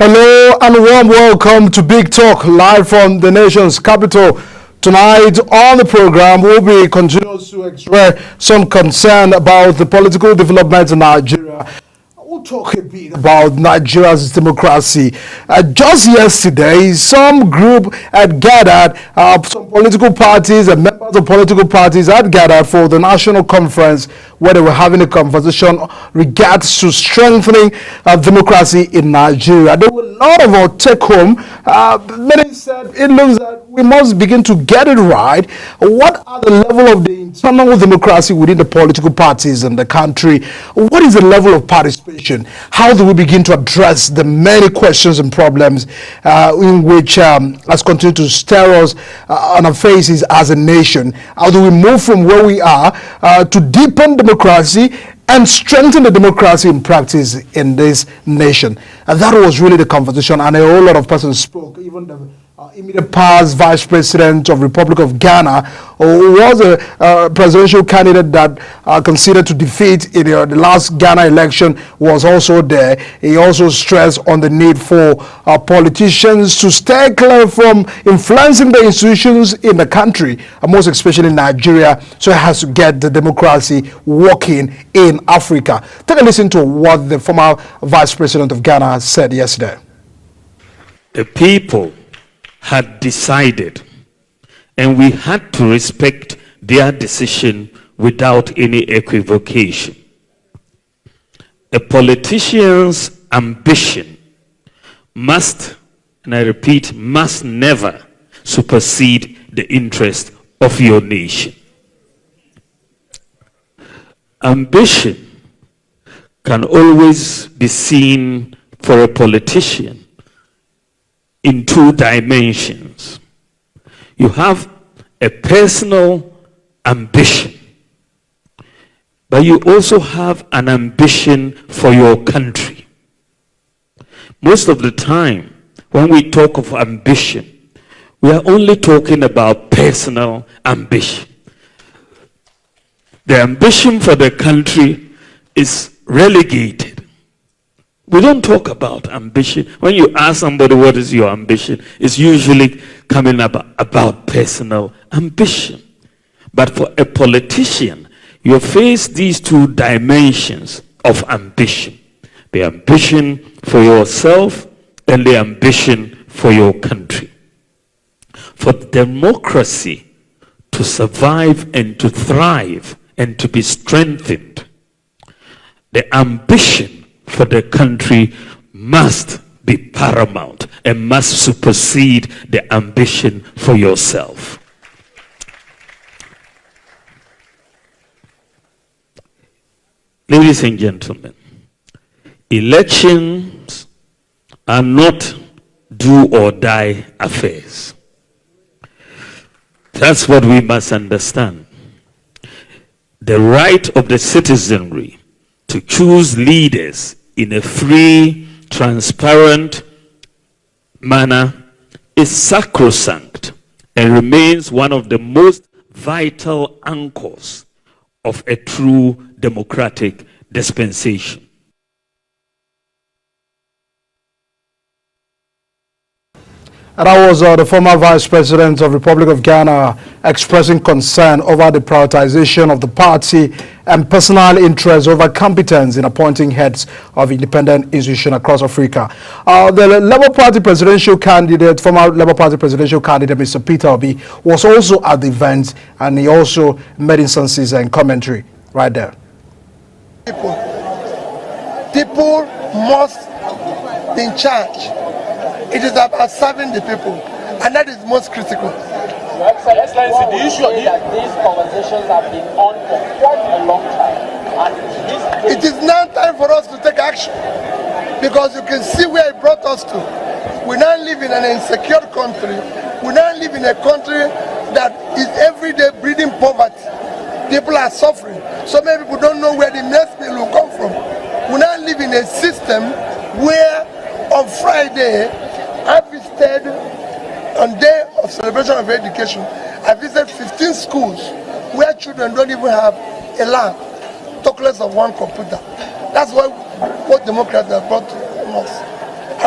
Hello and warm welcome to Big Talk, live from the nation's capital. Tonight on the program, we'll be continuing to express some concern about the political developments in Nigeria. We'll talk a bit about Nigeria's democracy. Just yesterday, some group had gathered, some political parties and members of political parties had gathered for the national conference where they were having a conversation regards to strengthening democracy in Nigeria. There were a lot of our take home. Many said it looks that we must begin to get it right. What are the level of the internal democracy within the political parties in the country? What is the level of participation? How do we begin to address the many questions and problems in which has continued to stare us on our faces as a nation? How do we move from where we are to deepen democracy and strengthen the democracy in practice in this nation? And that was really the conversation, and a whole lot of persons spoke. Even the immediate past Vice President of Republic of Ghana, who was a presidential candidate that considered to defeat in the last Ghana election, was also there. He also stressed on the need for politicians to stay clear from influencing the institutions in the country, most especially in Nigeria, so it has to get the democracy working in Africa. Take a listen to what the former Vice President of Ghana said yesterday. The people had decided, and we had to respect their decision without any equivocation. A politician's ambition must, and I repeat, must never supersede the interest of your nation. Ambition can always be seen for a politician in two dimensions. You have a personal ambition, but you also have an ambition for your country. Most of the time, when we talk of ambition, we are only talking about personal ambition. The ambition for the country is relegated. We don't talk about ambition. When you ask somebody what is your ambition, it's usually coming about personal ambition. But for a politician, you face these two dimensions of ambition. The ambition for yourself and the ambition for your country. For democracy to survive and to thrive and to be strengthened, the ambition for the country must be paramount and must supersede the ambition for yourself. Ladies and gentlemen, elections are not do or die affairs. That's what we must understand. The right of the citizenry to choose leaders in a free, transparent manner is sacrosanct and remains one of the most vital anchors of a true democratic dispensation. And that was the former Vice President of Republic of Ghana expressing concern over the prioritization of the party and personal interest over competence in appointing heads of independent institutions across Africa. The Labour Party presidential candidate, former Labour Party presidential candidate, Mr. Peter Obi, was also at the event, and he also made instances and commentary right there. People must be in charge. It is about serving the people, and that is most critical. Your Excellency, the issue is that these conversations have been on for quite a long time. And it is now time for us to take action, because you can see where it brought us to. We now live in an insecure country. We now live in a country that is every day breeding poverty. People are suffering. So many people don't know where the next meal will come from. We now live in a system where on Friday, I visited, on day of celebration of education, I visited 15 schools where children don't even have a lab, talk less of one computer. That's what democrats have brought to us.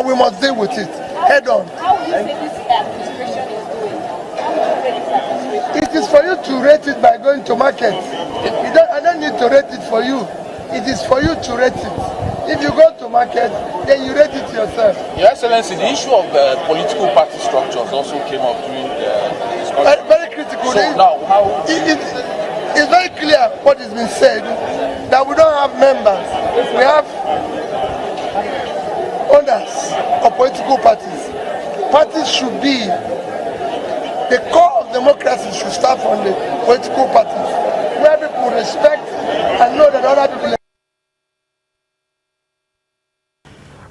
and we must deal with it head on. How would you say this administration is doing? How would you rate this administration? It is for you to rate it by going to market. I don't need to rate it for you. It is for you to rate it. If you go to market, then you rate it yourself. Your Excellency, the issue of political party structures also came up during the discussion. Very critical. So now, how? It's very clear what has been said, that we don't have members. We have owners of political parties. Parties should be, the core of democracy should start from the political parties, where people respect and know that other people.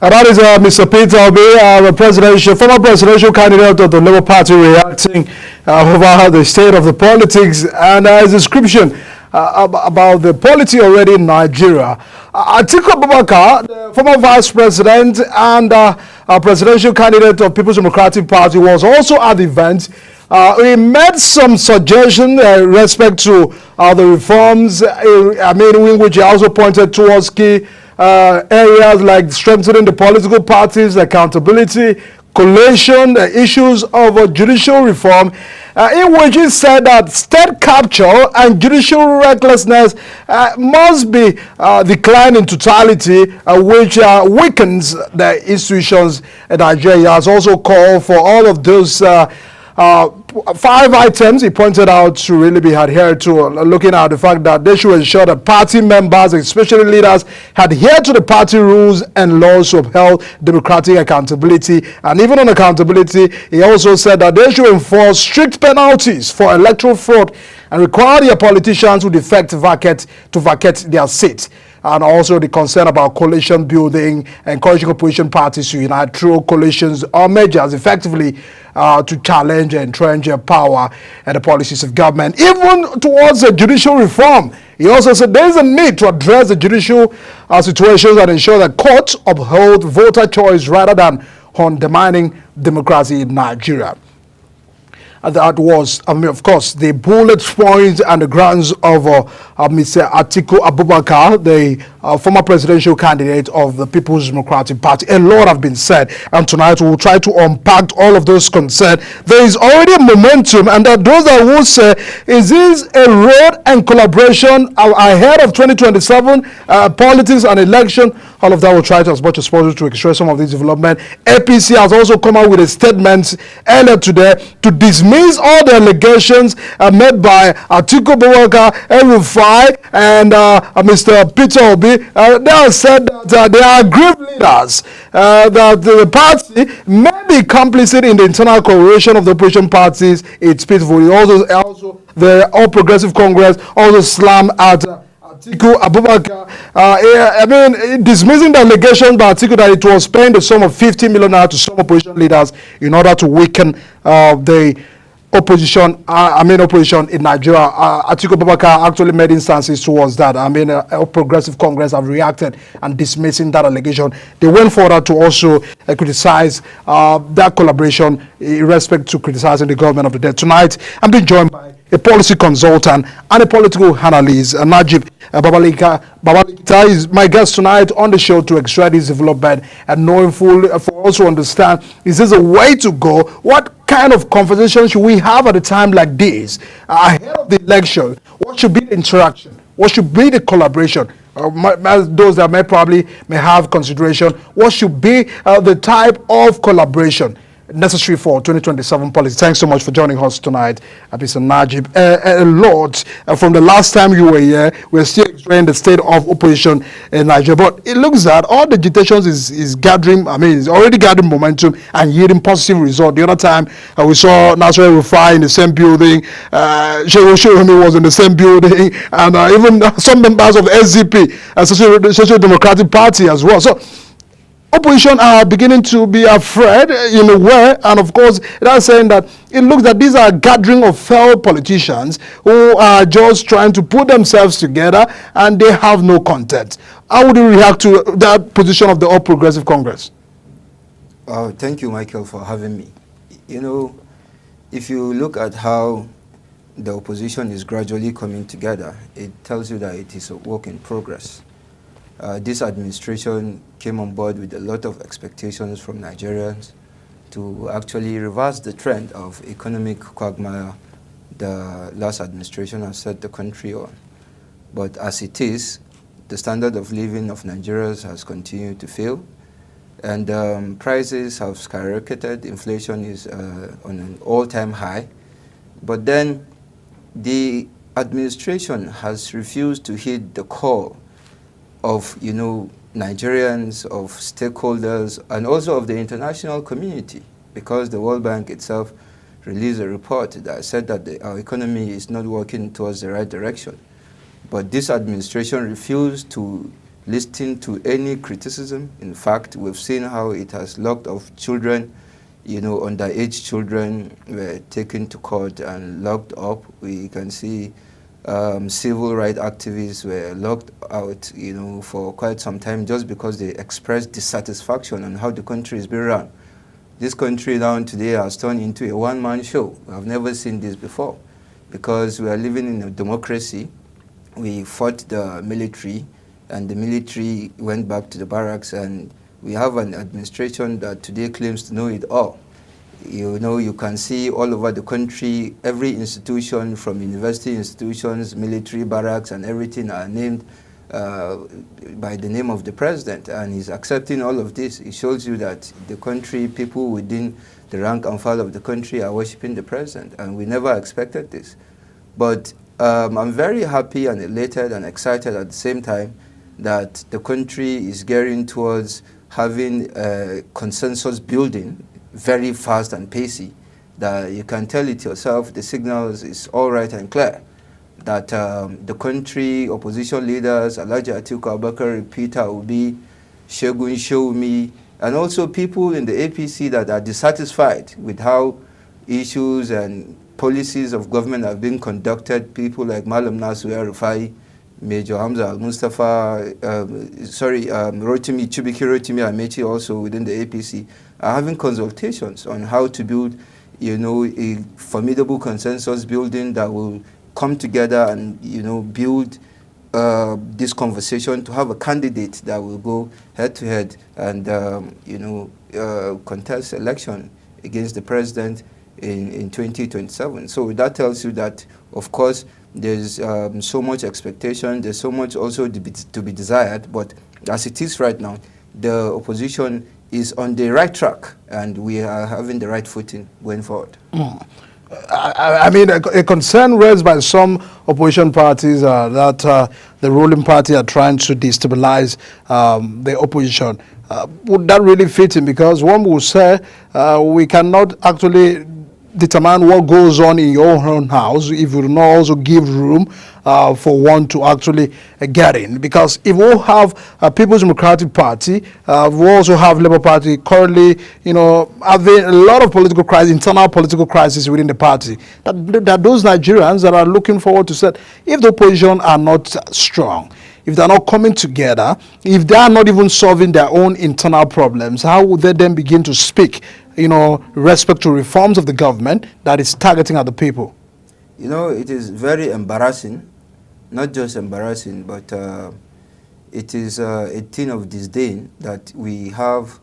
And that is Mr. Peter Obi, former presidential candidate of the Labour Party, reacting over the state of the politics and his description about the polity already in Nigeria. Atiku Abubakar, the former vice president and presidential candidate of People's Democratic Party, was also at the event. He made some suggestions in respect to the reforms, in which he also pointed towards key areas like strengthening the political parties, accountability, collation, issues of judicial reform, in which he said that state capture and judicial recklessness must be declined in totality, which weakens the institutions in Nigeria. He has also called for all of those 5 items he pointed out to really be adhered to, looking at the fact that they should ensure that party members, especially leaders, adhere to the party rules and laws to uphold democratic accountability. And even on accountability, he also said that they should enforce strict penalties for electoral fraud and require their politicians who defect to vacate their seats. And also the concern about coalition building, encouraging opposition parties to unite through coalitions or measures effectively to challenge and entrench power and the policies of government, even towards judicial reform. He also said there is a need to address the judicial situations and ensure that courts uphold voter choice rather than undermining democracy in Nigeria. That was, of course, the bullet points and the grounds of Mr. Atiku Abubakar, the former presidential candidate of the People's Democratic Party. A lot have been said, and tonight we will try to unpack all of those concerns. There is already a momentum, and that those that will say, is this a road and collaboration ahead of 2027 politics and election? All of that will try to, as much as possible, to extract some of this development. APC has also come out with a statement earlier today to dismiss all the allegations made by Atiku Abubakar, El-Rufai, and Mr. Peter Obi. They have said that they are aggrieved leaders, that the party may be complicit in the internal coalition of the opposition parties. It's peaceful. Also the All Progressive Congress also slammed at Atiku Abubakar, dismissing the allegation by Atiku that it was paying the sum of 50 million naira to some opposition leaders in order to weaken the opposition, opposition in Nigeria. Atiku Abubakar actually made instances towards that. A Progressive Congress have reacted and dismissing that allegation. They went further to also criticize that collaboration in respect to criticizing the government of the day. Tonight, I'm being joined by a policy consultant and a political analyst, Najib Babalikita is my guest tonight on the show to extract this development and knowing fully, for us to understand, is this a way to go? What kind of conversation should we have at a time like this, ahead of the election? What should be the interaction? What should be the collaboration? Those that may have consideration, what should be the type of collaboration necessary for 2027 policy? Thanks so much for joining us tonight, Mr. Najib. Lord, from the last time you were here, we're still explaining the state of opposition in Nigeria, but it looks that all the agitations is gathering, it's already gathering momentum and yielding positive results. The other time we saw Nasir El-Rufai in the same building, Shehu Shewumi was in the same building, and even some members of the SDP, Social Democratic Party as well. So opposition are beginning to be afraid in a way, and of course that's saying that it looks that these are a gathering of failed politicians who are just trying to put themselves together and they have no content. How would you react to that position of the All Progressive Congress? Thank you, Michael, for having me. If you look at how the opposition is gradually coming together, it tells you that it is a work in progress. this administration came on board with a lot of expectations from Nigerians to actually reverse the trend of economic quagmire the last administration has set the country on. But as it is, the standard of living of Nigerians has continued to fail, and prices have skyrocketed. Inflation is on an all-time high. But then the administration has refused to heed the call of, Nigerians, of stakeholders, and also of the international community, because the World Bank itself released a report that said that our economy is not working towards the right direction. But this administration refused to listen to any criticism. In fact, we've seen how it has locked off children, underage children were taken to court and locked up. We can see civil rights activists were locked out, for quite some time just because they expressed dissatisfaction on how the country is being run. This country now today has turned into a one-man show. I've never seen this before, because we are living in a democracy. We fought the military, and the military went back to the barracks, and we have an administration that today claims to know it all. You can see all over the country, every institution, from university institutions, military barracks, and everything are named by the name of the president, and he's accepting all of this. It shows you that the country, people within the rank and file of the country are worshiping the president, and we never expected this. But I'm very happy and elated and excited at the same time that the country is gearing towards having consensus building very fast and pacey, that you can tell it yourself, the signals is all right and clear, that the country, opposition leaders, Alhaji Atiku Abubakar, Peter Obi, Segun Showmi, and also people in the APC that are dissatisfied with how issues and policies of government have been conducted, people like Malam Nasu El-Rufai, Major Hamza Al-Mustafa, Rotimi Amechi, also within the APC, are having consultations on how to build, a formidable consensus building that will come together and, build this conversation to have a candidate that will go head-to-head and, contest election against the president in 2027. So that tells you that, of course, there's so much expectation, there's so much also to be desired, but as it is right now, the opposition is on the right track, and we are having the right footing going forward. I mean, a concern raised by some opposition parties that the ruling party are trying to destabilize the opposition. Would that really fit in? Because one will say we cannot actually determine what goes on in your own house if you do not also give room for one to actually get in. Because if we have a People's Democratic Party, we also have Labour Party currently, having a lot of political crisis, internal political crisis within the party. That those Nigerians that are looking forward to say, if the opposition are not strong, if they're not coming together, if they are not even solving their own internal problems, how would they then begin to speak, respect to reforms of the government that is targeting other people? It is very embarrassing, not just embarrassing, but it is a thing of disdain that we have,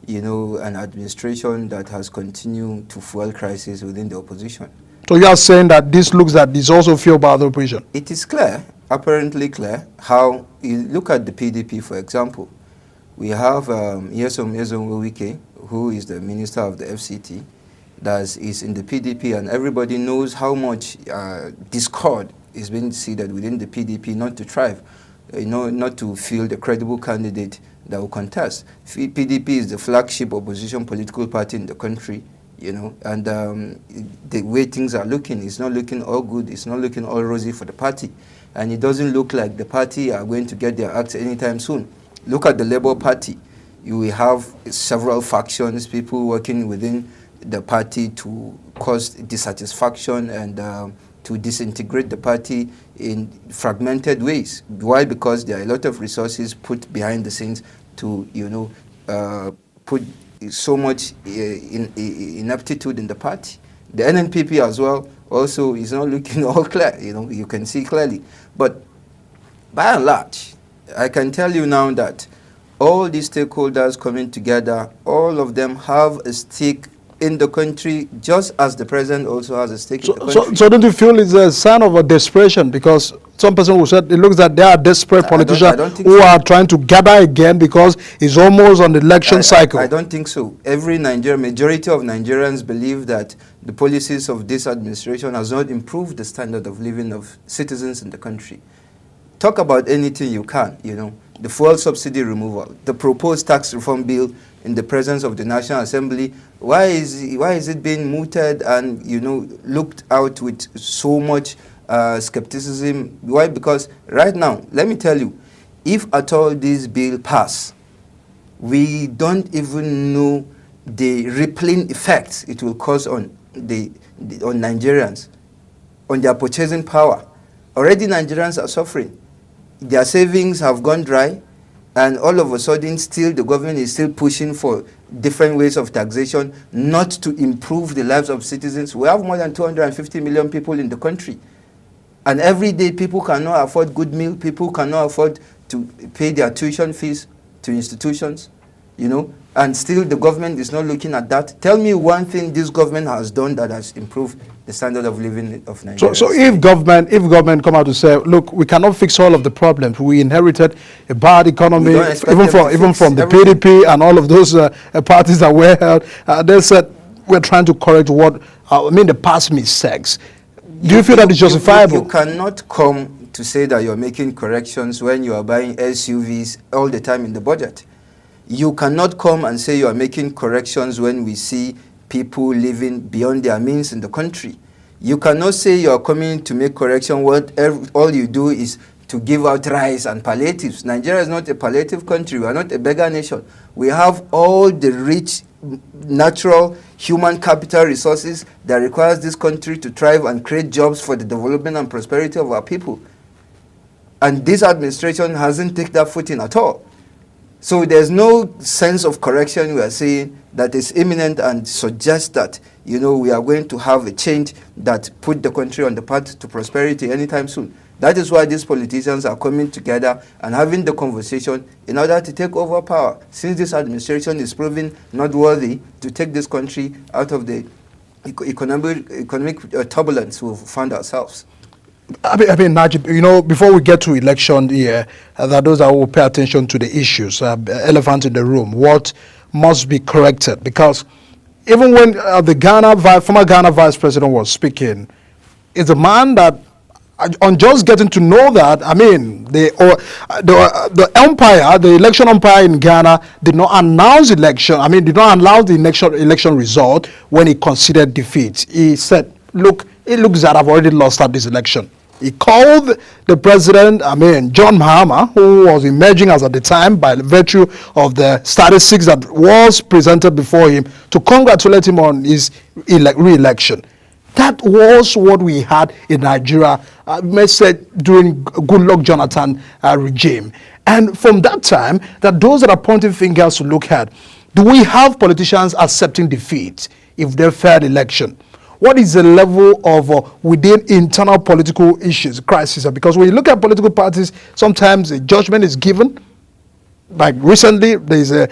an administration that has continued to fuel crisis within the opposition. So you are saying that this looks that this also fueled by the opposition? It is clear, apparently clear, how you look at the PDP, for example. We have Nyesom Wike, who is the minister of the FCT, that is in the PDP, and everybody knows how much discord is being seeded within the PDP not to thrive, not to field a credible candidate that will contest. PDP is the flagship opposition political party in the country, and the way things are looking, it's not looking all good, it's not looking all rosy for the party, and it doesn't look like the party are going to get their acts anytime soon. Look at the Labour Party. You will have several factions, people working within the party to cause dissatisfaction and to disintegrate the party in fragmented ways. Why? Because there are a lot of resources put behind the scenes to, put so much ineptitude in the party. The NNPP as well also is not looking all clear, you can see clearly. But by and large, I can tell you now that all these stakeholders coming together, all of them have a stake in the country, just as the president also has a stake in the country. So don't you feel it's a sign of a desperation? Because some person who said it looks that they are desperate politicians who are trying to gather again because it's almost on the election cycle. I don't think so. Majority of Nigerians believe that the policies of this administration has not improved the standard of living of citizens in the country. Talk about anything you can, you know, the fuel subsidy removal, the proposed tax reform bill in the presence of the National Assembly. Why is it being mooted and, you know, looked out with so much skepticism? Why? Because right now, let me tell you, if at all this bill pass, we don't even know the rippling effects it will cause on on Nigerians, on their purchasing power. Already Nigerians are suffering. Their savings have gone dry, and all of a sudden still the government is still pushing for different ways of taxation not to improve the lives of citizens. We have more than 250 million people in the country, and every day people cannot afford good meal, people cannot afford to pay their tuition fees to institutions, you know, and still the government is not looking at that. Tell me one thing this government has done that has improved the standard of living of Nigerians. So if government come out to say, look, we cannot fix all of the problems. We inherited a bad economy, even from the PDP and all of those parties that were held. They said we're trying to correct the past mistakes. Do you feel that is justifiable? You cannot come to say that you're making corrections when you are buying SUVs all the time in the budget. You cannot come and say you are making corrections when we see people living beyond their means in the country. You cannot say you are coming to make correction what all you do is to give out rice and palliatives. Nigeria is not a palliative country. We are not a beggar nation. We have all the rich natural human capital resources that requires this country to thrive and create jobs for the development and prosperity of our people. And this administration hasn't taken that footing at all. So there's no sense of correction we are saying that is imminent and suggests that, you know, we are going to have a change that put the country on the path to prosperity anytime soon. That is why these politicians are coming together and having the conversation in order to take over power, since this administration is proving not worthy to take this country out of the economic turbulence we've found ourselves. I mean, Najib, you know, before we get to election here, that those that will pay attention to the issues, elephant in the room, what must be corrected? Because even when the former Ghana vice president was speaking, it's a man that, on just getting to know that, I mean, the umpire, the election umpire in Ghana did not announce election. I mean, did not announce the election result when he considered defeat. He said, look, it looks that I've already lost at this election. He called the president, John Mahama, who was emerging as at the time by virtue of the statistics that was presented before him, to congratulate him on his re-election. That was what we had in Nigeria, during Goodluck Jonathan regime. And from that time, that those that are pointing fingers to look at, do we have politicians accepting defeat if they failed election? What is the level of within internal political issues, crisis? Because when you look at political parties, sometimes a judgment is given. Like recently, there is a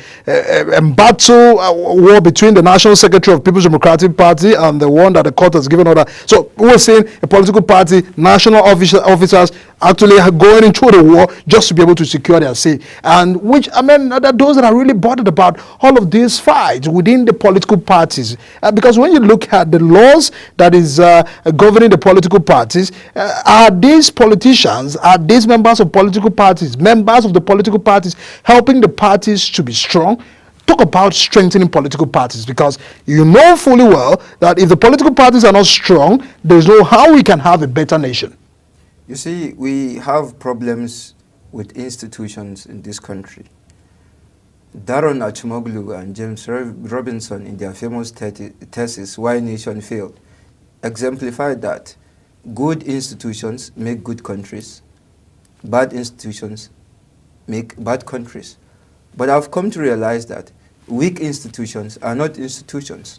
battle war between the National Secretary of People's Democratic Party and the one that the court has given order. So we were saying a political party, national officers actually are going into the war just to be able to secure their seat. And those that are really bothered about all of these fights within the political parties. Because when you look at the laws that is governing the political parties, are these politicians, are these members of political parties, members of the political parties, helping the parties to be strong? Talk about strengthening political parties, because you know fully well that if the political parties are not strong, there's no how we can have a better nation. You see, we have problems with institutions in this country. Daron Acemoglu and James Robinson, in their famous thesis, Why Nation Failed, exemplified that good institutions make good countries, bad institutions make bad countries. But I've come to realize that weak institutions are not institutions.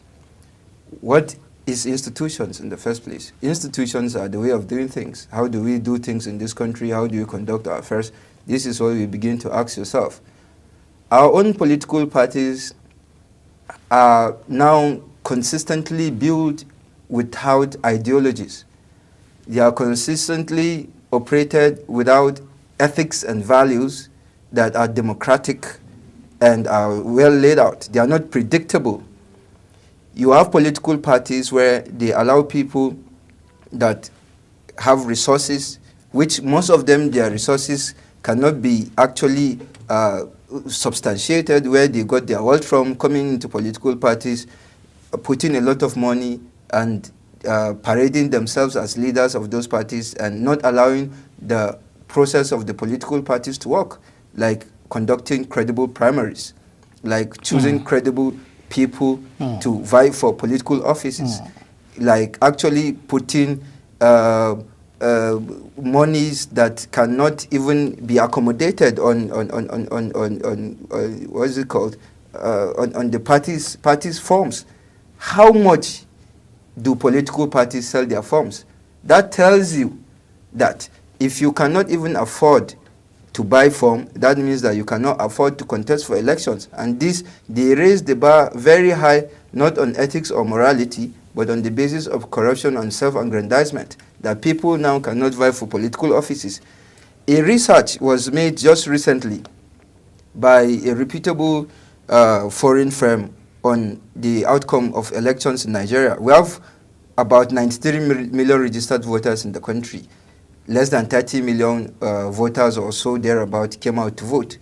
What is institutions in the first place? Institutions are the way of doing things. How do we do things in this country? How do we conduct our affairs? This is what you begin to ask yourself. Our own political parties are now consistently built without ideologies. They are consistently operated without ethics and values that are democratic and are well laid out. They are not predictable. You have political parties where they allow people that have resources, which most of them, their resources cannot be actually substantiated, where they got their wealth from, coming into political parties, putting a lot of money and parading themselves as leaders of those parties and not allowing the process of the political parties to work, like conducting credible primaries, like choosing credible people to vie for political offices, like actually putting monies that cannot even be accommodated on what is it called, on the parties' forms. How much do political parties sell their forms? That tells you that if you cannot even afford to buy form, that means that you cannot afford to contest for elections. And this, they raise the bar very high, not on ethics or morality, but on the basis of corruption and self-aggrandizement, that people now cannot vie for political offices. A research was made just recently by a reputable foreign firm on the outcome of elections in Nigeria. We have about 93 million registered voters in the country. Less than 30 million voters or so thereabout came out to vote.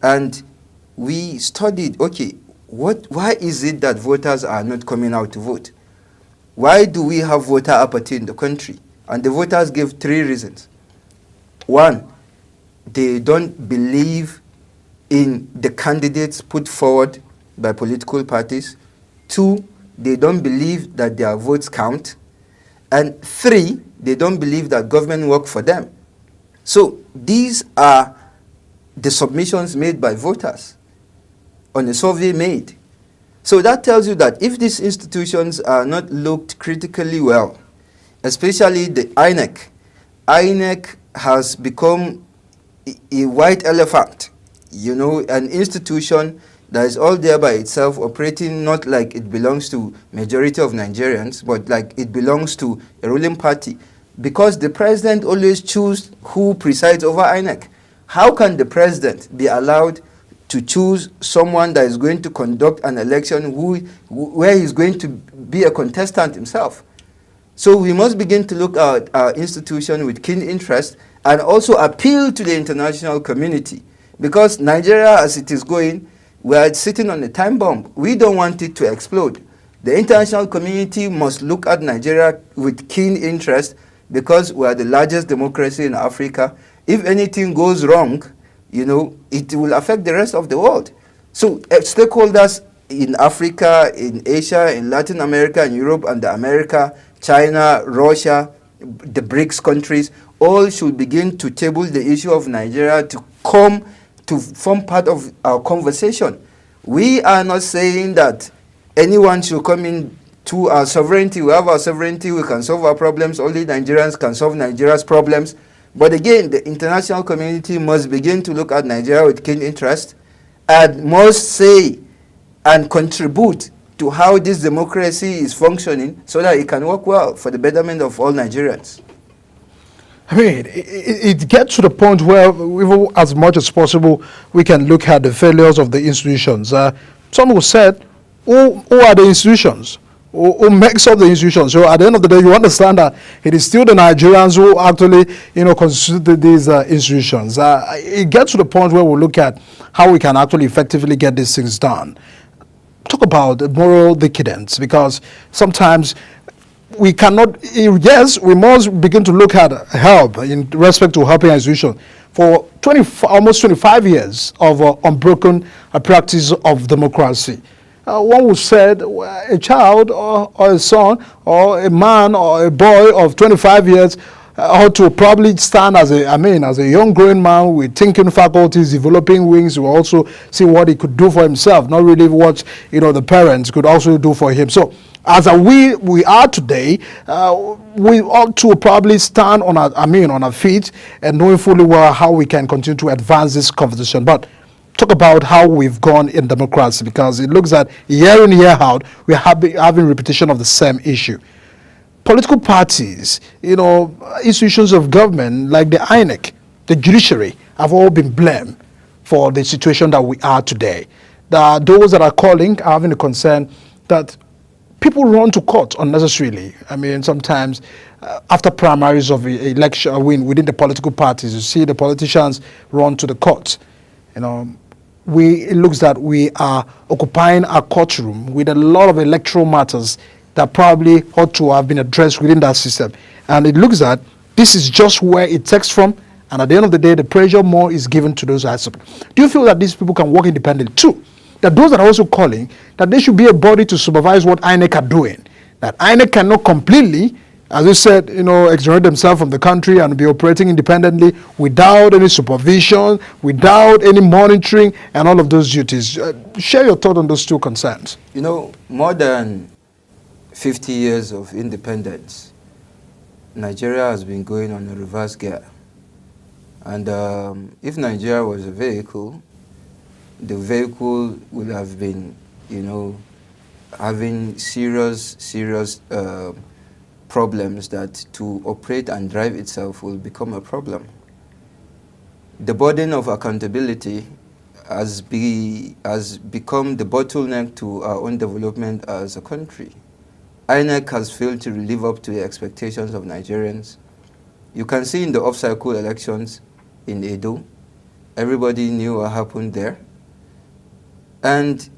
And we studied, okay, why is it that voters are not coming out to vote? Why do we have voter apathy in the country? And the voters gave 3 reasons. 1, they don't believe in the candidates put forward by political parties. 2, they don't believe that their votes count. And 3, they don't believe that government work for them. So these are the submissions made by voters on a survey made. So that tells you that if these institutions are not looked critically well, especially the INEC, INEC has become a white elephant, you know, an institution that is all there by itself, operating not like it belongs to majority of Nigerians, but like it belongs to a ruling party. Because the president always chooses who presides over INEC. How can the president be allowed to choose someone that is going to conduct an election where he's going to be a contestant himself? So we must begin to look at our institution with keen interest and also appeal to the international community. Because Nigeria, as it is going, we are sitting on a time bomb. We don't want it to explode. The international community must look at Nigeria with keen interest because we are the largest democracy in Africa. If anything goes wrong, you know, it will affect the rest of the world. So stakeholders in Africa, in Asia, in Latin America, in Europe, and America, China, Russia, the BRICS countries, all should begin to table the issue of Nigeria to come to form part of our conversation. We are not saying that anyone should come in to our sovereignty. We have our sovereignty, we can solve our problems, only Nigerians can solve Nigeria's problems. But again, the international community must begin to look at Nigeria with keen interest and must say and contribute to how this democracy is functioning so that it can work well for the betterment of all Nigerians. I mean, it gets to the point where, even as much as possible, we can look at the failures of the institutions. Some who said, who are the institutions? Who makes up the institutions? So at the end of the day, you understand that it is still the Nigerians who actually, you know, constitute these institutions. It gets to the point where we look at how we can actually effectively get these things done. Talk about moral decadence, because sometimes we cannot, yes, we must begin to look at help in respect to helping institutions. For almost 25 years of unbroken practice of democracy. One who said a child or a son or a man or a boy of 25 years ought to probably stand as a young growing man with thinking faculties, developing wings, to also see what he could do for himself, not really what the parents could also do for him. So as we are today, we ought to probably stand on our feet and knowing fully well how we can continue to advance this conversation. But talk about how we've gone in democracy, because it looks that year in, year out, we're having repetition of the same issue. Political parties, institutions of government like the INEC, the judiciary, have all been blamed for the situation that we are today. Those that are calling are having a concern that people run to court unnecessarily. I mean, sometimes after primaries of election within the political parties, you see the politicians run to the court. It looks that we are occupying our courtroom with a lot of electoral matters that probably ought to have been addressed within that system. And it looks that this is just where it takes from, and at the end of the day, the pressure more is given to those who are support. Do you feel that these people can work independently too? That those that are also calling that there should be a body to supervise what INEC are doing. That INEC cannot completely, as you said, exonerate themselves from the country and be operating independently without any supervision, without any monitoring, and all of those duties. Share your thought on those two concerns. More than 50 years of independence, Nigeria has been going on a reverse gear. And if Nigeria was a vehicle, the vehicle would have been, having serious problems that to operate and drive itself will become a problem. The burden of accountability has become the bottleneck to our own development as a country. INEC has failed to live up to the expectations of Nigerians. You can see in the off-cycle elections in Edo, everybody knew what happened there. And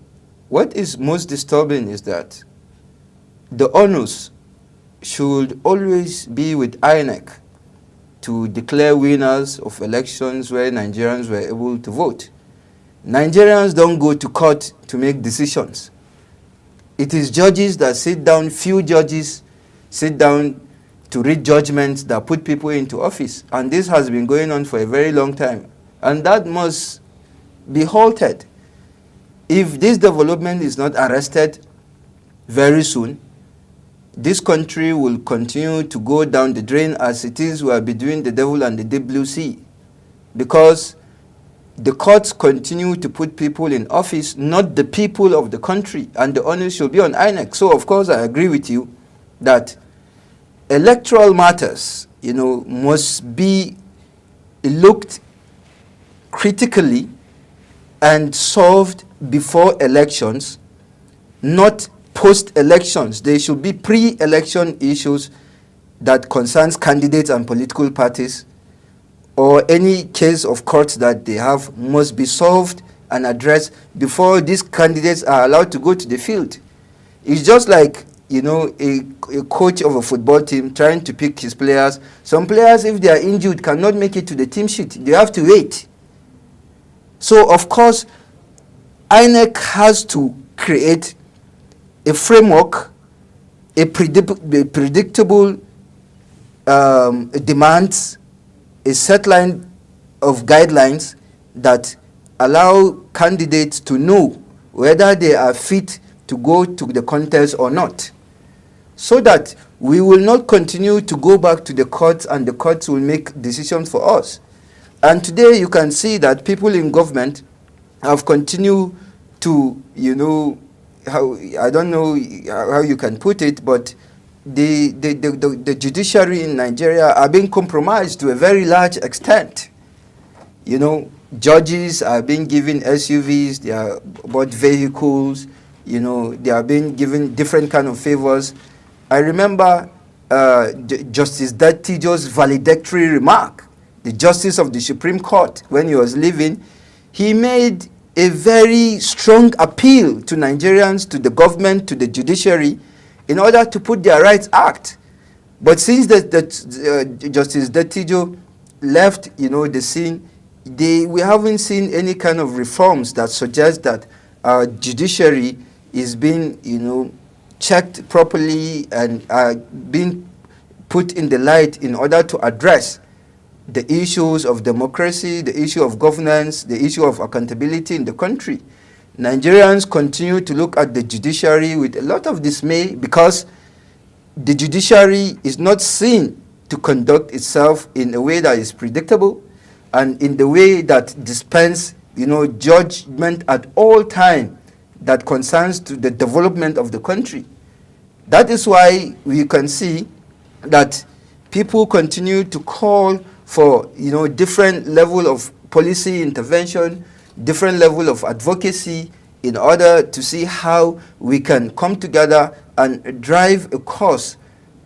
what is most disturbing is that the onus should always be with INEC to declare winners of elections where Nigerians were able to vote. Nigerians don't go to court to make decisions. It is judges that sit down, few judges sit down to read judgments that put people into office. And this has been going on for a very long time. And that must be halted. If this development is not arrested very soon, this country will continue to go down the drain as it is between the devil and the deep blue sea. Because the courts continue to put people in office, not the people of the country, and the onus should be on INEC. So, of course, I agree with you that electoral matters, must be looked critically and solved before elections, not post-elections. They should be pre-election issues that concerns candidates and political parties, or any case of courts that they have must be solved and addressed before these candidates are allowed to go to the field. It's just like, a coach of a football team trying to pick his players. Some players, if they are injured, cannot make it to the team sheet. They have to wait. So, of course, INEC has to create a framework, a predictable demands, a set line of guidelines that allow candidates to know whether they are fit to go to the contest or not, so that we will not continue to go back to the courts and the courts will make decisions for us. And today you can see that people in government have continued to, I don't know how you can put it, but the judiciary in Nigeria are being compromised to a very large extent. Judges are being given SUVs, they are bought vehicles, they are being given different kind of favors. I remember Justice Dattijo's valedictory remark, the Justice of the Supreme Court, when he was leaving. He made a very strong appeal to Nigerians, to the government, to the judiciary, in order to put their rights act. But since Justice Dattijo left, the scene, we haven't seen any kind of reforms that suggest that our judiciary is being, checked properly and being put in the light in order to address the issues of democracy, the issue of governance, the issue of accountability in the country. Nigerians continue to look at the judiciary with a lot of dismay because the judiciary is not seen to conduct itself in a way that is predictable and in the way that dispense, judgment at all time that concerns to the development of the country. That is why we can see that people continue to call for, different level of policy intervention, different level of advocacy in order to see how we can come together and drive a course,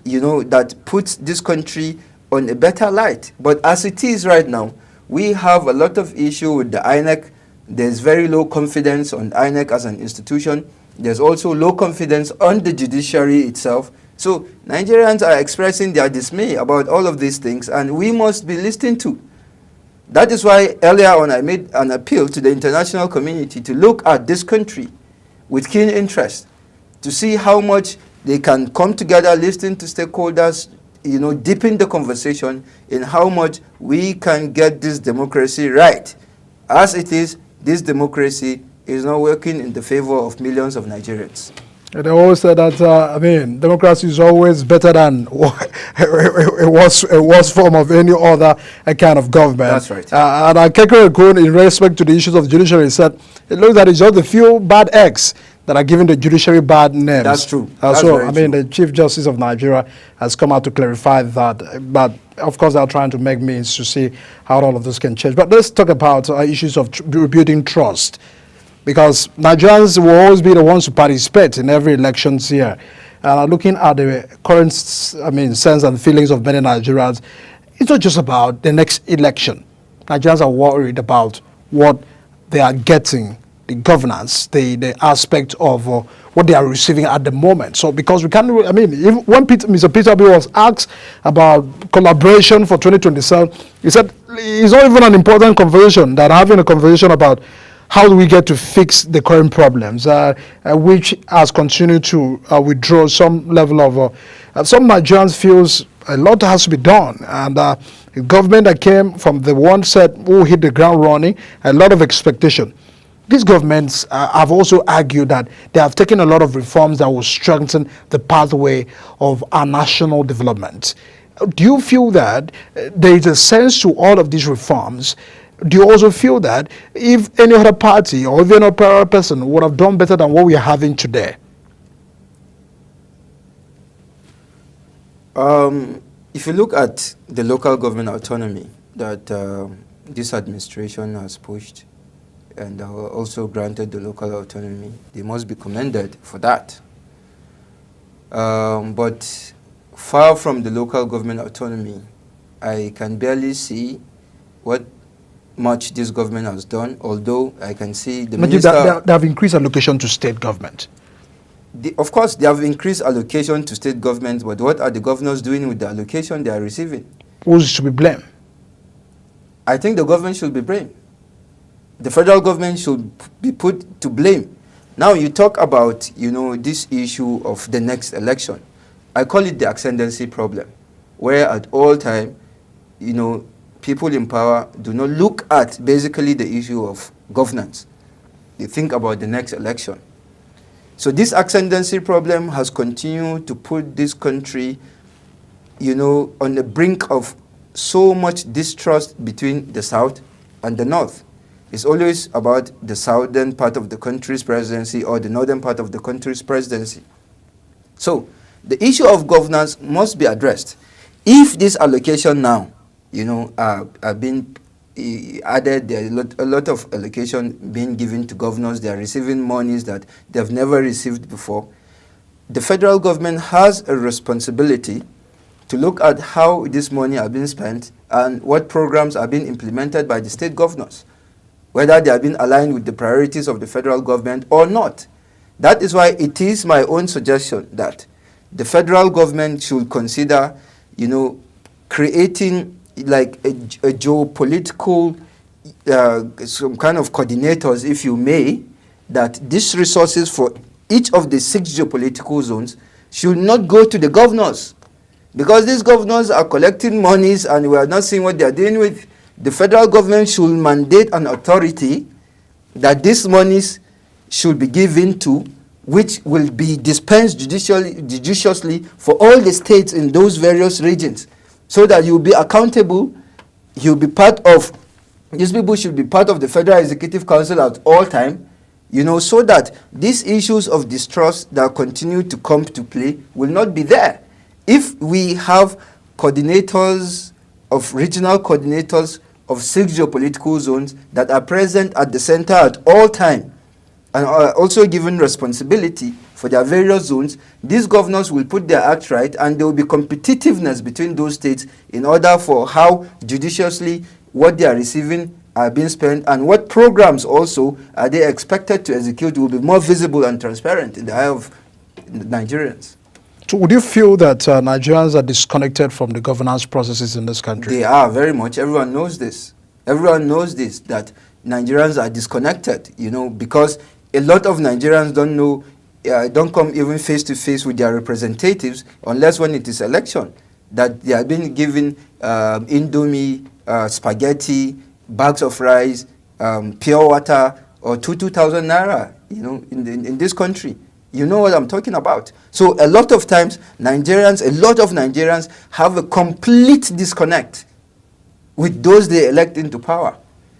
that puts this country on a better light. But as it is right now, we have a lot of issue with the INEC. There's very low confidence on INEC as an institution. There's also low confidence on the judiciary itself. So Nigerians are expressing their dismay about all of these things, and we must be listened to. That is why earlier on I made an appeal to the international community to look at this country with keen interest, to see how much they can come together, listen to stakeholders, deepen the conversation in how much we can get this democracy right. As it is, this democracy is not working in the favor of millions of Nigerians. They always say that, democracy is always better than a worse form of any other kind of government. That's right. And Kekere Ekun, in respect to the issues of the judiciary, said it looks like it's just the few bad eggs that are giving the judiciary bad names. That's true. The Chief Justice of Nigeria has come out to clarify that. But, of course, they're trying to make means to see how all of this can change. But let's talk about issues of rebuilding trust. Because Nigerians will always be the ones who participate in every elections here. Looking at the current, sense and feelings of many Nigerians, it's not just about the next election. Nigerians are worried about what they are getting, the governance, the aspect of what they are receiving at the moment. So because we can't, even when Mr. Peter Obi was asked about collaboration for 2027, he said it's not even an important conversation than having a conversation about how do we get to fix the current problems, which has continued to withdraw some level of, some Nigerians feels a lot has to be done. And the government that came from the one set who hit the ground running, a lot of expectation. These governments have also argued that they have taken a lot of reforms that will strengthen the pathway of our national development. Do you feel that there is a sense to all of these reforms? Do you also feel that if any other party or even other person would have done better than what we are having today? If you look at the local government autonomy that this administration has pushed and also granted the local autonomy, they must be commended for that. But far from the local government autonomy, I can barely see what much this government has done, although I can see the minister... They have increased allocation to state government. Of course, they have increased allocation to state government, but what are the governors doing with the allocation they are receiving? Who should be blamed? I think the government should be blamed. The federal government should be put to blame. Now you talk about, this issue of the next election. I call it the ascendancy problem, where at all time, people in power do not look at basically the issue of governance. They think about the next election. So this ascendancy problem has continued to put this country, on the brink of so much distrust between the South and the North. It's always about the southern part of the country's presidency or the northern part of the country's presidency. So the issue of governance must be addressed. If this allocation now, are being added, there are a lot of allocation being given to governors. They are receiving monies that they have never received before. The federal government has a responsibility to look at how this money are being spent and what programs are being implemented by the state governors, whether they have been aligned with the priorities of the federal government or not. That is why it is my own suggestion that the federal government should consider, creating like a geopolitical, some kind of coordinators, if you may, that these resources for each of the 6 geopolitical zones should not go to the governors. Because these governors are collecting monies and we are not seeing what they are doing with. The federal government should mandate an authority that these monies should be given to, which will be dispensed judiciously for all the states in those various regions, so that you'll be accountable, you'll be part of, these people should be part of the Federal Executive Council at all time, you know, so that these issues of distrust that continue to come to play will not be there. If we have coordinators of regional coordinators of 6 geopolitical zones that are present at the center at all time and are also given responsibility for their various zones, these governors will put their act right and there will be competitiveness between those states in order for how judiciously what they are receiving are being spent and what programs also are they expected to execute will be more visible and transparent in the eye of Nigerians. So would you feel that Nigerians are disconnected from the governance processes in this country? They are very much. Everyone knows this. Everyone knows this, that Nigerians are disconnected, you know, because a lot of Nigerians don't know, don't come even face to face with their representatives unless when it is election, that they are being given indomie, spaghetti, bags of rice, pure water, or 2,000 naira, you know, in this country. You know what I'm talking about. So a lot of times, a lot of Nigerians have a complete disconnect with those they elect into power.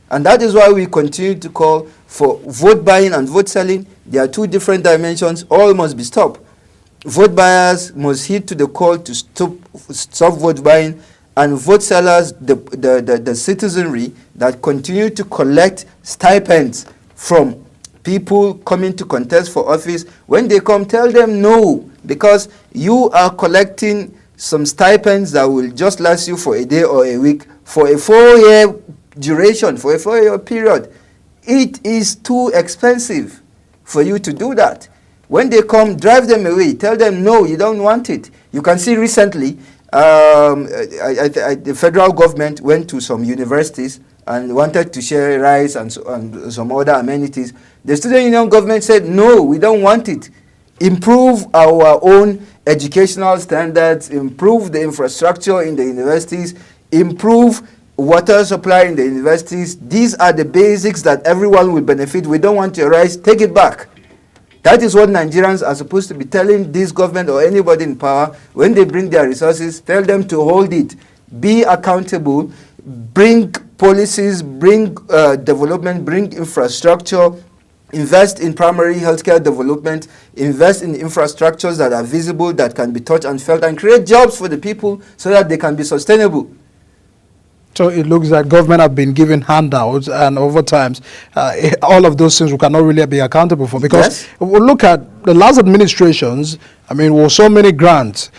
And that is why we continue to call for vote buying and vote selling. There are 2 different dimensions. All must be stopped. Vote buyers must heed to the call to stop vote buying, and vote sellers, the citizenry that continue to collect stipends from people coming to contest for office, when they come, tell them no, because you are collecting some stipends that will just last you for a day or a week for a 4-year duration, for a 4-year period. It is too expensive for you to do that. When they come, drive them away. Tell them no, you don't want it. You can see recently, the federal government went to some universities and wanted to share rice and some other amenities. The student union government said, no, we don't want it. Improve our own educational standards, improve the infrastructure in the universities, improve water supply in the universities. These are the basics that everyone will benefit. We don't want your rice, take it back. That is what Nigerians are supposed to be telling this government or anybody in power. When they bring their resources, tell them to hold it. Be accountable, bring policies, bring development, bring infrastructure, invest in primary healthcare development, invest in infrastructures that are visible, that can be touched and felt, and create jobs for the people so that they can be sustainable. So it looks like government have been given handouts, and over times, all of those things we cannot really be accountable for. Because Yes. we look at the last administrations, I mean, with so many grants,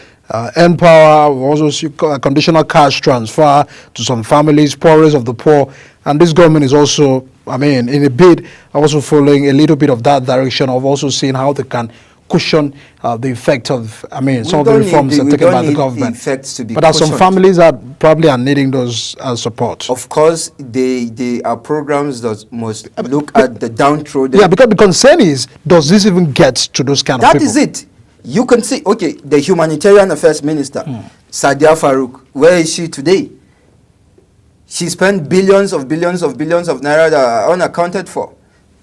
Empower, we also see conditional cash transfer to some families, poorest of the poor, and this government is also, I mean, in a bid, also following a little bit of that direction of also seeing how they can cushion the effect of, I mean, some of the reforms that are taken by the government. But there are some families that probably are needing those support. Of course, they are programs that must look at the downtrodden. Yeah, because the concern is, does this even get to those kind of people? That is it. You can see, okay, the Humanitarian Affairs Minister, Sadia Farouk, where is she today? She spent billions of naira that are unaccounted for.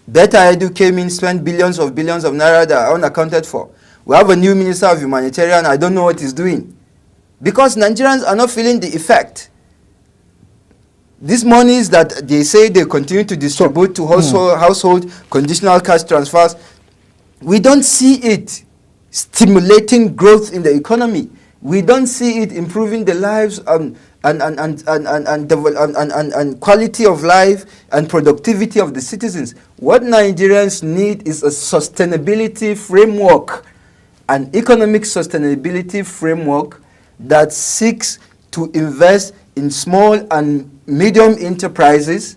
Better Edu came in, spent billions of naira that are unaccounted for. We have a new Minister of Humanitarian, I don't know what he's doing. Because Nigerians are not feeling the effect. These monies that they say they continue to distribute to household conditional cash transfers, we don't see it stimulating growth in the economy. We don't see it improving the lives and quality of life and productivity of the citizens. What Nigerians need is a sustainability framework, an economic sustainability framework that seeks to invest in small and medium enterprises,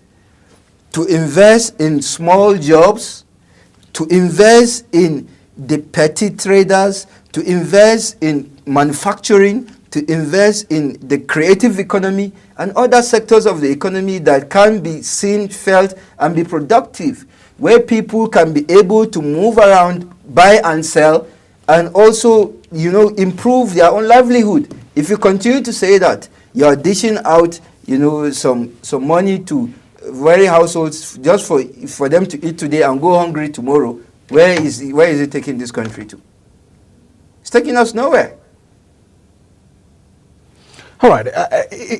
to invest in small jobs, to invest in the petty traders, to invest in manufacturing, to invest in the creative economy and other sectors of the economy that can be seen, felt, and be productive, where people can be able to move around, buy and sell, and also, you know, improve their own livelihood. If you continue to say that you are dishing out, some money to very households just for them to eat today and go hungry tomorrow, where is it taking this country to? It's taking us nowhere. All right.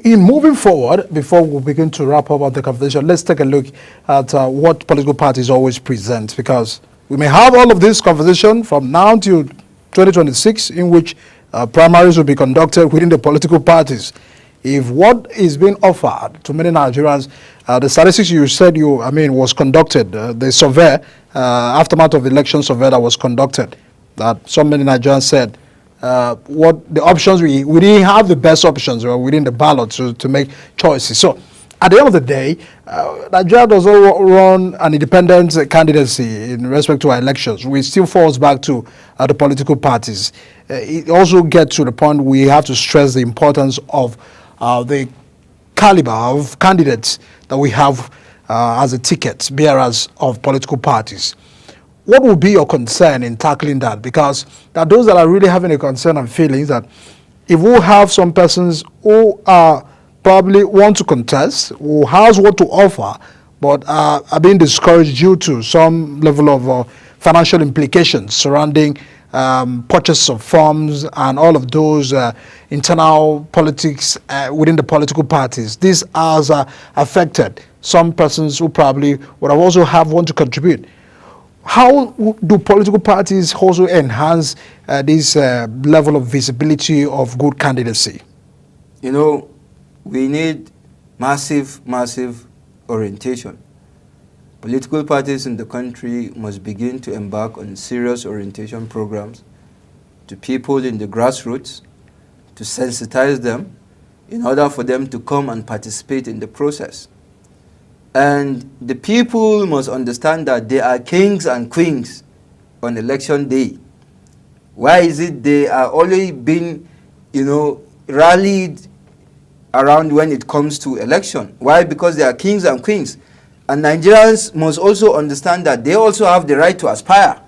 In moving forward, before we begin to wrap up the conversation, let's take a look at what political parties always present, because we may have all of this conversation from now till 2026, in which primaries will be conducted within the political parties. If what is being offered to many Nigerians, the statistics you said was conducted, the survey, aftermath of the election survey that was conducted, that so many Nigerians said, what the options we didn't have the best options within the ballot to make choices. So at the end of the day, Nigeria does not run an independent candidacy in respect to our elections. We still falls back to the political parties. It also gets to the point we have to stress the importance of the caliber of candidates that we have as a ticket bearers of political parties. What would be your concern in tackling that? Because there are those that are really having a concern and feelings that if we have some persons who probably want to contest, who has what to offer, but are being discouraged due to some level of financial implications surrounding purchase of forms and all of those internal politics within the political parties. This has affected some persons who probably would have also want to contribute. How do political parties also enhance this level of visibility of good candidacy? We need massive orientation. Political parties in the country must begin to embark on serious orientation programs to people in the grassroots to sensitize them in order for them to come and participate in the process. And the people must understand that they are kings and queens on election day. Why is it they are always being, rallied around when it comes to election? Why? Because they are kings and queens. And Nigerians must also understand that they also have the right to aspire.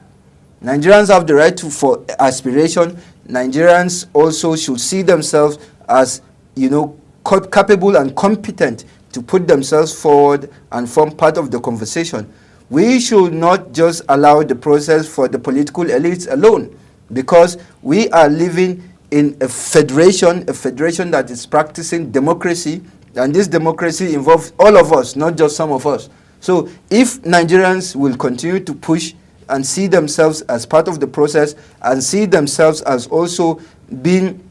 Nigerians have the right for aspiration. Nigerians also should see themselves as, capable and competent to put themselves forward and form part of the conversation. We should not just allow the process for the political elites alone, because we are living in a federation that is practicing democracy, and this democracy involves all of us, not just some of us. So if Nigerians will continue to push and see themselves as part of the process and see themselves as also being,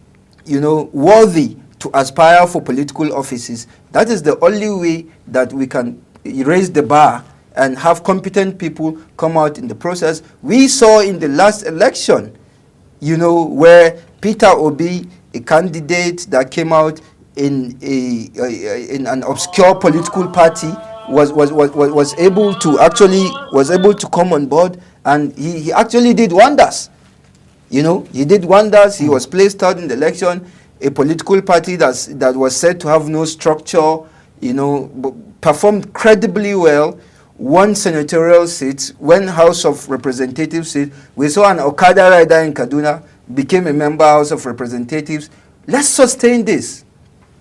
worthy to aspire for political offices, that is the only way that we can raise the bar and have competent people come out in the process. We saw in the last election, where Peter Obi, a candidate that came out in an obscure political party, was able to come on board, and he actually did wonders. He did wonders. He was placed out in the election. A political party that was said to have no structure, performed credibly well, won senatorial seats, won House of Representatives seats. We saw an Okada rider in Kaduna became a member of House of Representatives. Let's sustain this.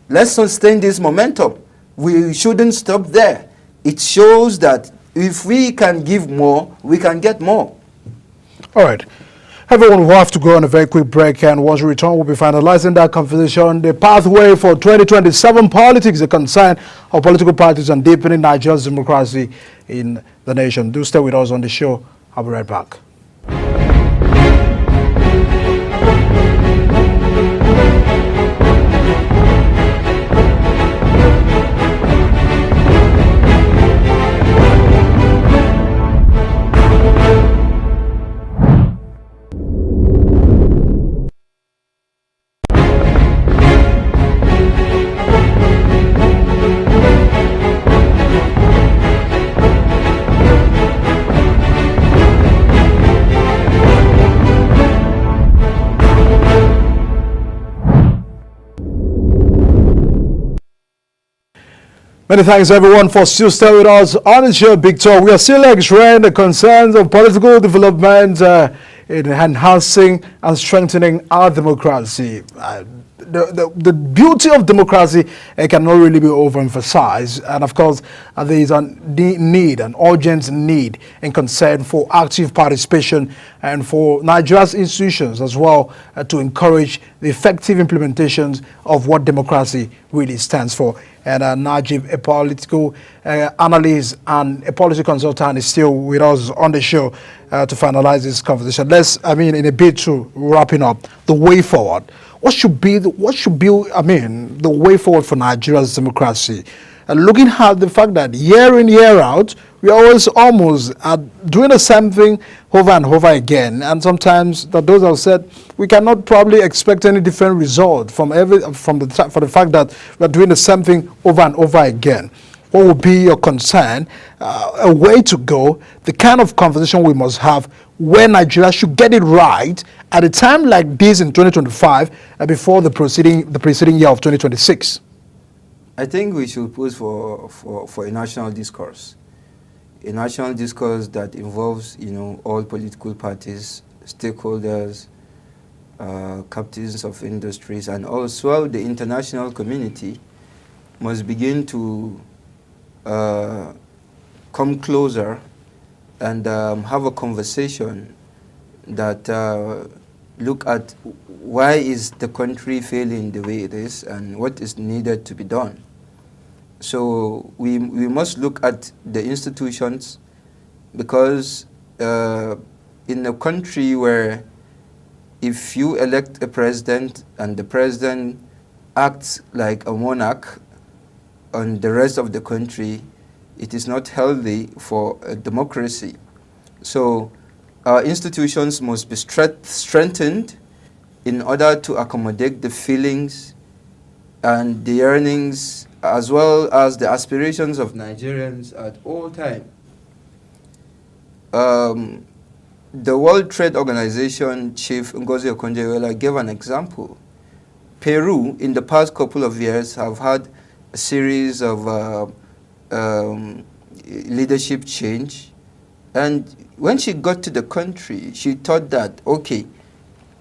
Let's sustain this momentum. We shouldn't stop there. It shows that if we can give more, we can get more. All right. Everyone will have to go on a very quick break, and once we return, we'll be finalizing that conversation. The pathway for 2027 politics, the concern of political parties, and deepening Nigeria's democracy in the nation. Do stay with us on the show. I'll be right back. Many thanks, everyone, for still staying with us on the show, Big Talk. We are still x-raying the concerns of political development in enhancing and strengthening our democracy. the beauty of democracy cannot really be overemphasized. And of course, there is a need, an urgent need and concern for active participation and for Nigeria's institutions as well to encourage the effective implementations of what democracy really stands for. And Najib, a political analyst and a policy consultant, is still with us on the show to finalize this conversation. In a bit to wrapping up, the way forward. What should be the way forward for Nigeria's democracy? And looking at the fact that year in, year out, we always almost are doing the same thing over and over again. And sometimes that those have said we cannot probably expect any different result for the fact that we're doing the same thing over and over again. What would be your concern, a way to go, the kind of conversation we must have where Nigeria should get it right at a time like this in 2025 before the preceding year of 2026? I think we should push for a national discourse. A national discourse that involves, all political parties, stakeholders, captains of industries, and also the international community must begin to come closer and have a conversation that look at why is the country failing the way it is and what is needed to be done. So we must look at the institutions, because in a country where if you elect a president and the president acts like a monarch on the rest of the country, it is not healthy for a democracy. So our institutions must be strengthened in order to accommodate the feelings and the yearnings as well as the aspirations of Nigerians at all times. The World Trade Organization chief Ngozi Okonjo-Iweala gave an example. Peru, in the past couple of years, have had a series of leadership change. And when she got to the country, she thought that, okay,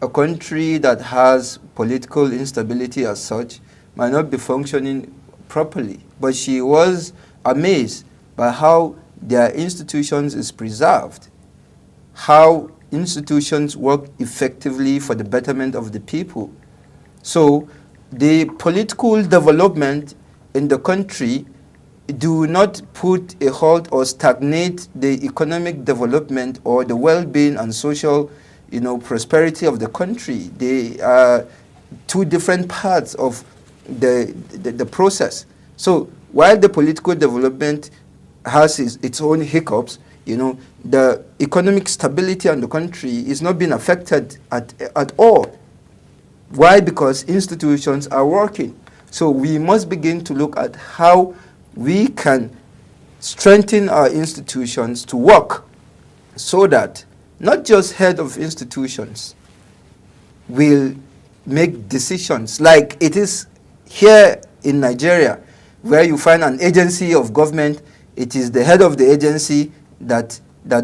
a country that has political instability as such might not be functioning properly. But she was amazed by how their institutions is preserved, how institutions work effectively for the betterment of the people. So the political development in the country do not put a halt or stagnate the economic development or the well-being and social, prosperity of the country. They are two different parts of the process. So while the political development has its own hiccups, the economic stability of the country is not being affected at all. Why? Because institutions are working. So we must begin to look at how we can strengthen our institutions to work so that not just head of institutions will make decisions like it is here in Nigeria, where you find an agency of government. It is the head of the agency that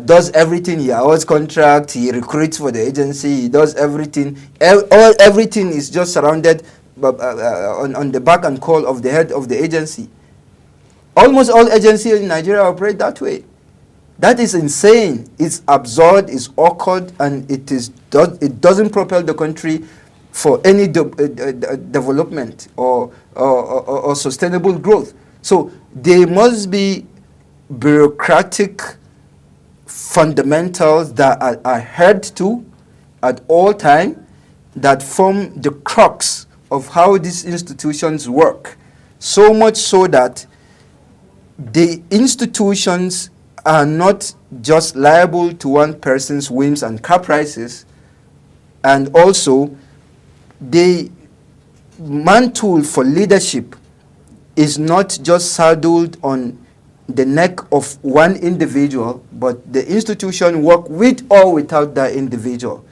does everything. He awards contract, he recruits for the agency, he does everything. Everything is just surrounded on the back and call of the head of the agency. Almost all agencies in Nigeria operate that way. That is insane. It's absurd, it's awkward, and it doesn't propel the country for any development or sustainable growth. So there must be bureaucratic fundamentals that are adhered to at all times that form the crux of how these institutions work. So much so that the institutions are not just liable to one person's whims and caprices, and also the mantle for leadership is not just saddled on the neck of one individual, but the institution work with or without that individual.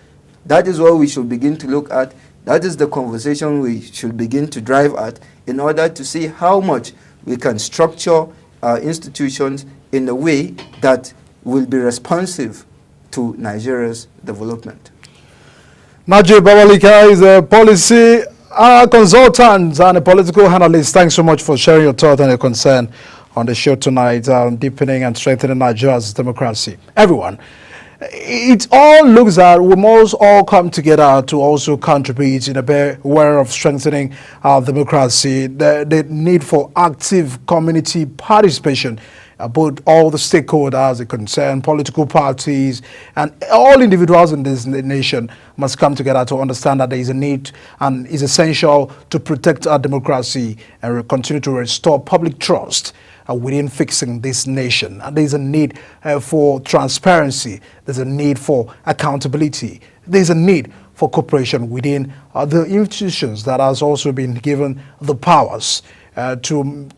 That is what we should begin to look at. That is the conversation we should begin to drive at in order to see how much we can structure our institutions in a way that will be responsive to Nigeria's development. Najib Babalika is a policy Our consultants and a political analyst, thanks so much for sharing your thoughts and your concern on the show tonight, deepening and strengthening Nigeria's democracy. Everyone, it all looks that we must all come together to also contribute in a better way of strengthening our democracy. The need for active community participation, both all the stakeholders, the concerned political parties, and all individuals in this nation must come together to understand that there is a need and is essential to protect our democracy and continue to restore public trust within fixing this nation. And there's a need for transparency. There's a need for accountability. There's a need for cooperation within the institutions that has also been given the powers to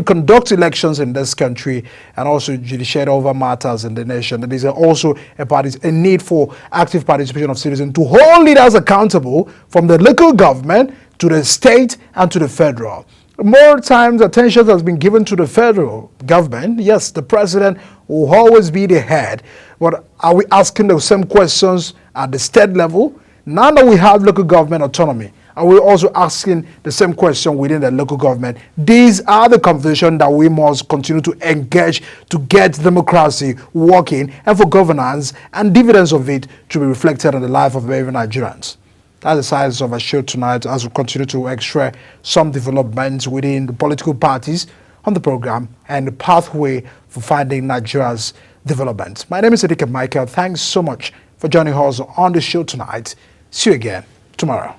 conduct elections in this country and also judiciate over matters in the nation. There is also a need for active participation of citizens to hold leaders accountable from the local government to the state and to the federal. More times attention has been given to the federal government. Yes, the president will always be the head, but are we asking the same questions at the state level? Now that we have local government autonomy, are we also asking the same question within the local government? These are the conversations that we must continue to engage to get democracy working and for governance and dividends of it to be reflected on the life of every Nigerians. That's the size of our show tonight as we continue to extract some developments within the political parties on the program and the pathway for finding Nigeria's development. My name is Edike Michael. Thanks so much for joining us on the show tonight. See you again tomorrow.